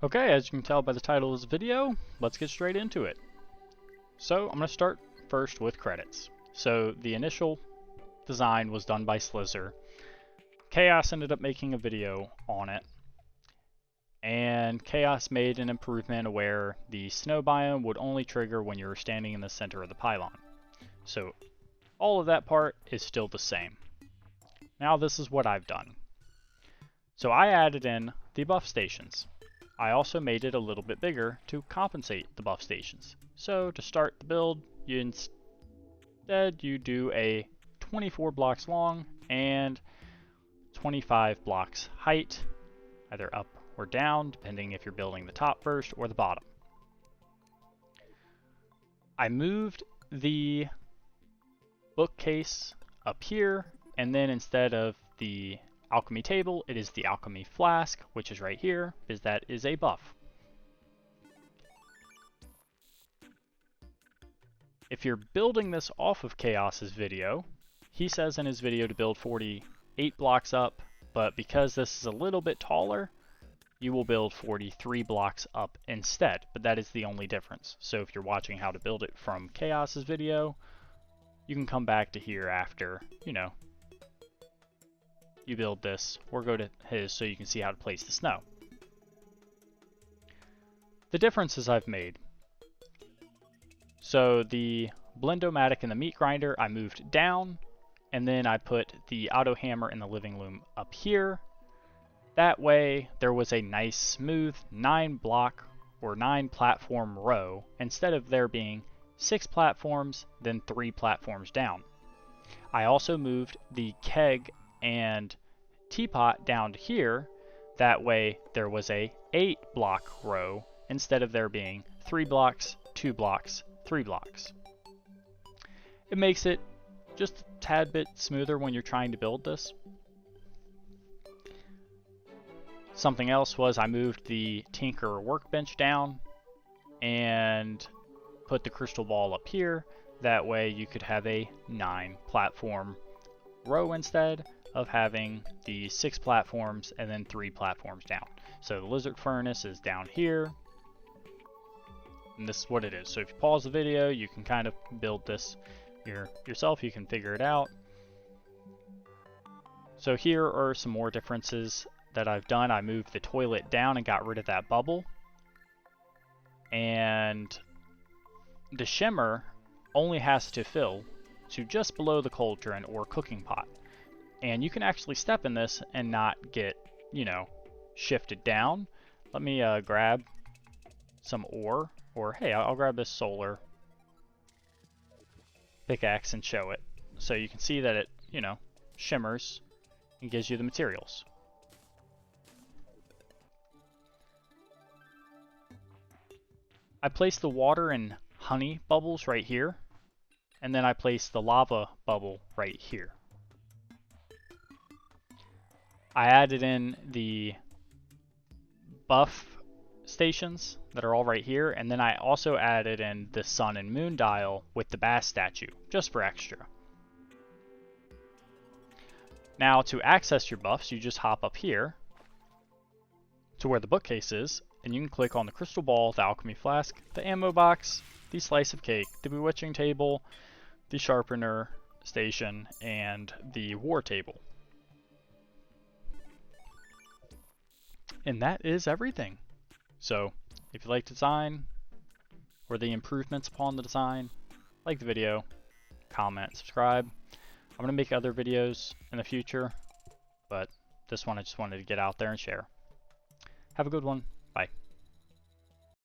Okay, as you can tell by the title of this video, let's get straight into it. So I'm going to start first with credits. So the initial design was done by Slizzer. Khaios ended up making a video on it, and Khaios made an improvement where the snow biome would only trigger when you were standing in the center of the pylon. So all of that part is still the same. Now this is what I've done. So I added in the buff stations. I also made it a little bit bigger to compensate the buff stations. So to start the build, you do a 24 blocks long and 25 blocks height, either up or down, depending if you're building the top first or the bottom. I moved the bookcase up here, and then instead of the Alchemy Table, it is the Alchemy Flask, which is right here, because that is a buff. If you're building this off of Khaios' video, he says in his video to build 48 blocks up, but because this is a little bit taller, you will build 43 blocks up instead, but that is the only difference. So if you're watching how to build it from Khaios' video, you can come back to here after, you build this, or go to his so you can see how to place the snow. The differences I've made. So the Blendomatic and the meat grinder I moved down, and then I put the auto hammer and the living loom up here. That way there was a nice smooth 9 block or 9 platform row instead of there being 6 platforms then 3 platforms down. I also moved the keg and teapot down to here. That way there was a 8 block row instead of there being 3 blocks, 2 blocks, 3 blocks. It makes it just a tad bit smoother when you're trying to build this. Something else was I moved the Tinker workbench down and put the crystal ball up here. That way you could have a 9 platform row instead of having the 6 platforms and then 3 platforms down. So the lizard furnace is down here, and this is what it is. So if you pause the video, you can kind of build this yourself, you can figure it out. So here are some more differences that I've done. I moved the toilet down and got rid of that bubble, and the shimmer only has to fill to just below the cauldron or cooking pot. And you can actually step in this and not get, shifted down. Let me grab some ore, or hey, I'll grab this solar pickaxe and show it. So you can see that it, shimmers and gives you the materials. I placed the water and honey bubbles right here, and then I placed the lava bubble right here. I added in the buff stations that are all right here, and then I also added in the sun and moon dial with the bass statue, just for extra. Now to access your buffs, you just hop up here to where the bookcase is, and you can click on the crystal ball, the alchemy flask, the ammo box, the slice of cake, the bewitching table, the sharpener station, and the war table. And that is everything. So if you like the design or the improvements upon the design, like the video, comment, subscribe. I'm going to make other videos in the future, but this one I just wanted to get out there and share. Have a good one. Bye.